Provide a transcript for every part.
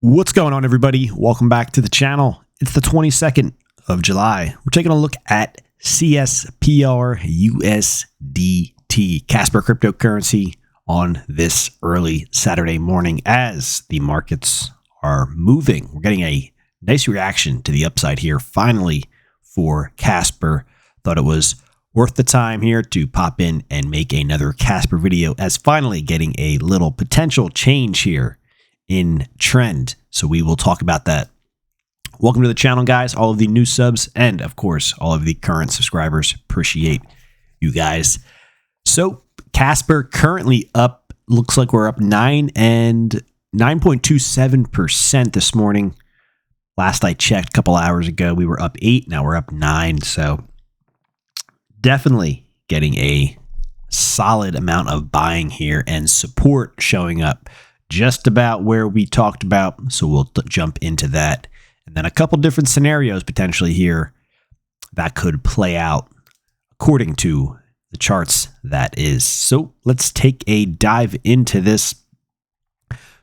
What's going on, everybody? Welcome back to the channel. It's the 22nd of July. We're taking a look at CSPR USDT, Casper cryptocurrency, on this early Saturday morning as the markets are moving. We're getting a nice reaction to the upside here, finally, for Casper. Thought it was worth the time here to pop in and make another Casper video, as finally getting a little potential change here in trend. So we will talk about that. Welcome to the channel, guys, all of the new subs, and of course all of the current subscribers. Appreciate you guys. So Casper currently up, looks like we're up 9.27% this morning. Last I checked a couple hours ago, we were up 8, now we're up 9. So definitely getting a solid amount of buying here and support showing up just about where we talked about. So we'll jump into that. And then a couple different scenarios potentially here that could play out according to the charts, that is. So let's take a dive into this.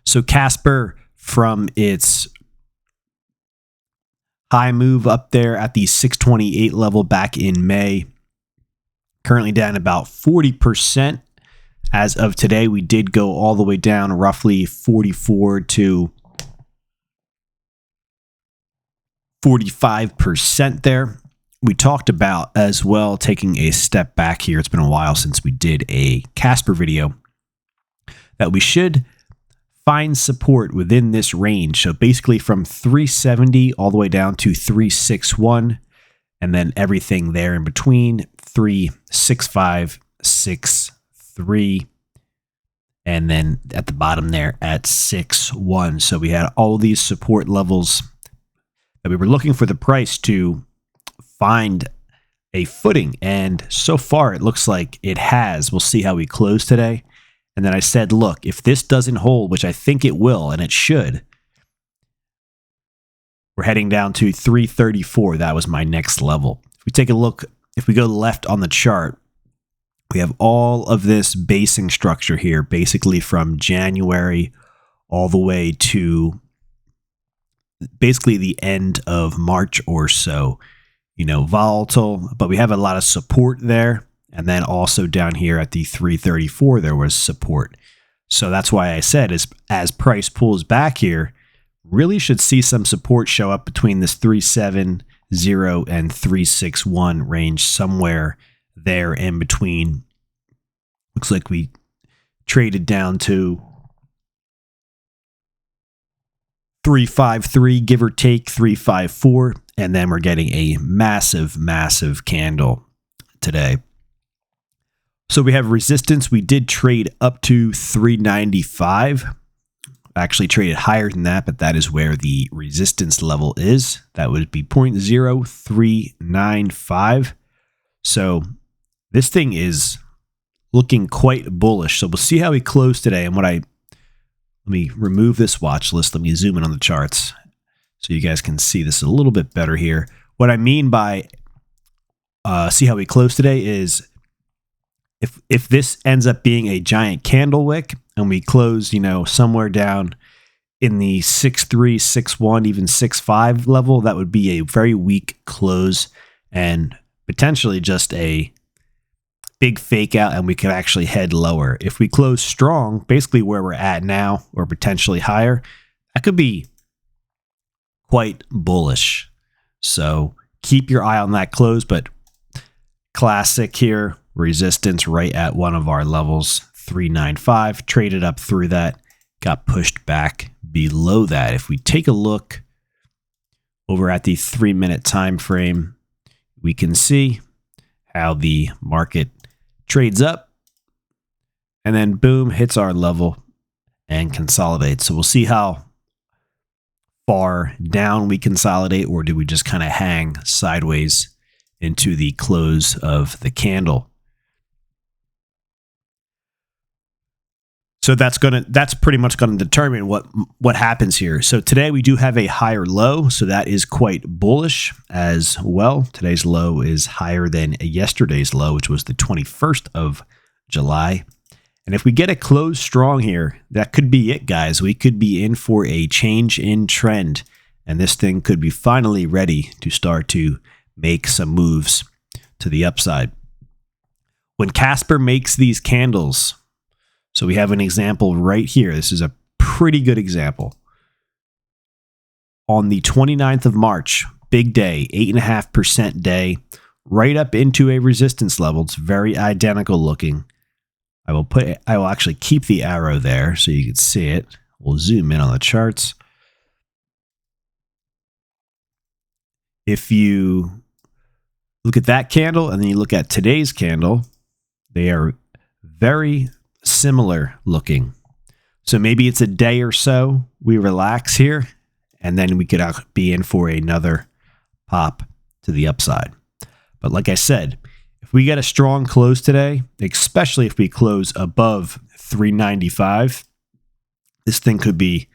So Casper, from its high move up there at the 628 level back in May, currently down about 40%. As of today, we did go all the way down roughly 44 to 45% there. We talked about as well taking a step back here. It's been a while since we did a Casper video, that we should find support within this range. So basically from 370 all the way down to 361, and then everything there in between, 365, 63, and then at the bottom there at 61. So we had all these support levels that we were looking for the price to find a footing, and so far it looks like it has. We'll see how we close today. And then I said, look, if this doesn't hold, which I think it will, and it should, we're heading down to 334. That was my next level. If we take a look, if we go left on the chart, we have all of this basing structure here, basically from January all the way to basically the end of March or so. You know, volatile, but we have a lot of support there. And then also down here at the 334, there was support. So that's why I said, as price pulls back here, really should see some support show up between this 370 and 361 range, somewhere there in between. Looks like we traded down to 353, give or take 354, and then we're getting a massive candle today. So we have resistance. We did trade up to 395. Actually traded higher than that, but that is where the resistance level is. That would be 0.0395. So this thing is looking quite bullish. So we'll see how we close today. And let me remove this watch list. Let me zoom in on the charts so you guys can see this a little bit better here. What I mean by see how we close today is if this ends up being a giant candle wick and we close, you know, somewhere down in the 6.3, 6.1, even 6.5 level, that would be a very weak close and potentially just a big fake out, and we could actually head lower. If we close strong, basically where we're at now or potentially higher, that could be quite bullish. So keep your eye on that close, but classic here, resistance right at one of our levels, 395, traded up through that, got pushed back below that. If we take a look over at the 3-minute time frame, we can see how the market trades up and then boom, hits our level and consolidates. So we'll see how far down we consolidate, or do we just kind of hang sideways into the close of the candle. So that's pretty much going to determine what happens here. So today we do have a higher low, so that is quite bullish as well. Today's low is higher than yesterday's low, which was the 21st of July. And if we get a close strong here, that could be it, guys. We could be in for a change in trend, and this thing could be finally ready to start to make some moves to the upside. When Casper makes these candles, so we have an example right here. This is a pretty good example. On the 29th of March, big day, 8.5% day, right up into a resistance level. It's very identical looking. I will actually keep the arrow there so you can see it. We'll zoom in on the charts. If you look at that candle and then you look at today's candle, they are very similar looking. So maybe it's a day or so we relax here, and then we could be in for another pop to the upside. But like I said, if we get a strong close today, especially if we close above 395, this thing could be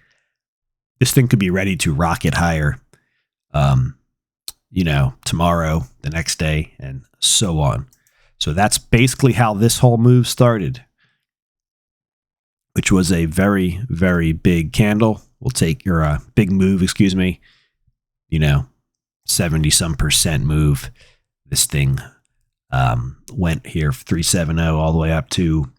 ready to rocket higher. Tomorrow, the next day, and so on. So that's basically how this whole move started, which was a very, very big candle. We'll take your big move, 70-some% move. This thing went here 370 all the way up to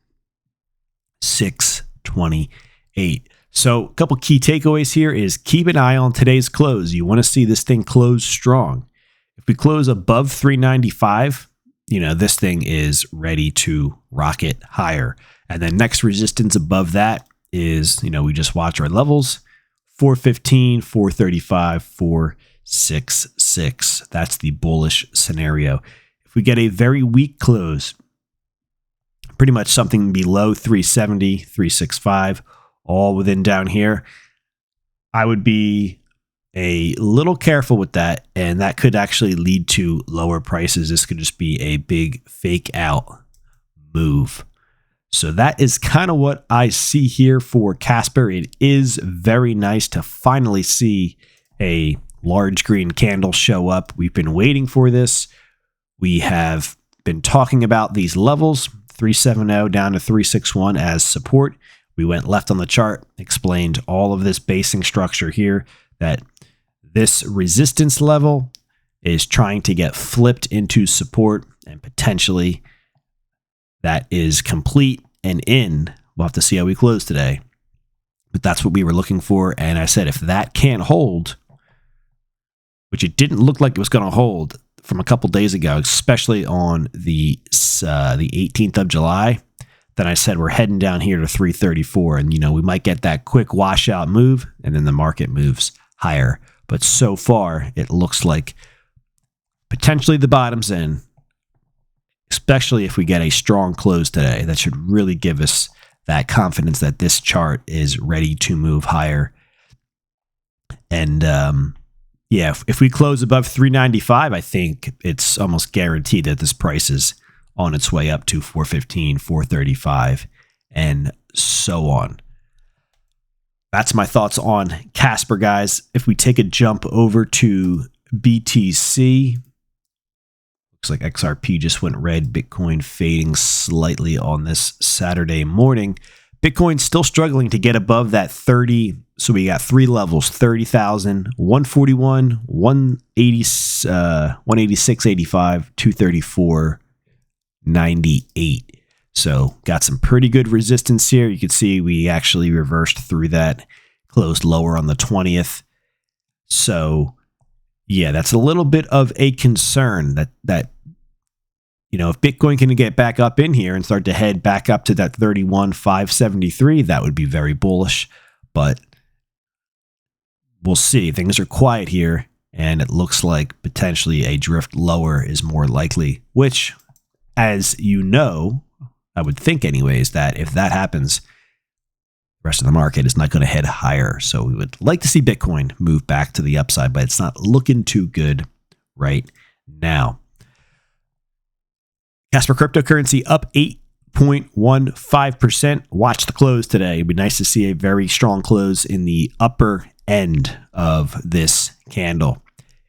628. So a couple key takeaways here is keep an eye on today's close. You want to see this thing close strong. If we close above 395, this thing is ready to rocket higher. And then next resistance above that is, we just watch our levels, 415, 435, 466. That's the bullish scenario. If we get a very weak close, pretty much something below 370, 365, all within down here, I would be a little careful with that, and that could actually lead to lower prices. This could just be a big fake out move. So that is kind of what I see here for Casper. It is very nice to finally see a large green candle show up. We've been waiting for this. We have been talking about these levels, 370 down to 361 as support. We went left on the chart, explained all of this basing structure here, that this resistance level is trying to get flipped into support, and potentially that is complete and in. We'll have to see how we close today, but that's what we were looking for. And I said, if that can't hold, which it didn't look like it was going to hold from a couple days ago, especially on the 18th of July, then I said we're heading down here to 334, and we might get that quick washout move, and then the market moves higher. But so far, it looks like potentially the bottom's in, especially if we get a strong close today. That should really give us that confidence that this chart is ready to move higher. And if we close above 395, I think it's almost guaranteed that this price is on its way up to 415, 435, and so on. That's my thoughts on Casper, guys. If we take a jump over to BTC, looks like XRP just went red. Bitcoin fading slightly on this Saturday morning. Bitcoin still struggling to get above that 30. So we got three levels: 30,000, 141, 186.85, 234.98. So got some pretty good resistance here. You can see we actually reversed through that, closed lower on the 20th. So yeah, that's a little bit of a concern that if Bitcoin can get back up in here and start to head back up to that 31,573, that would be very bullish. But we'll see. Things are quiet here, and it looks like potentially a drift lower is more likely, which, as you know, I would think anyways, that if that happens, the rest of the market is not going to head higher. So we would like to see Bitcoin move back to the upside, but it's not looking too good right now. Casper cryptocurrency up 8.15%. Watch the close today. It'd be nice to see a very strong close in the upper end of this candle.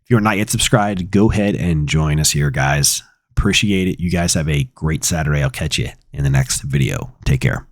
If you're not yet subscribed, go ahead and join us here, guys. Appreciate it. You guys have a great Saturday. I'll catch you in the next video. Take care.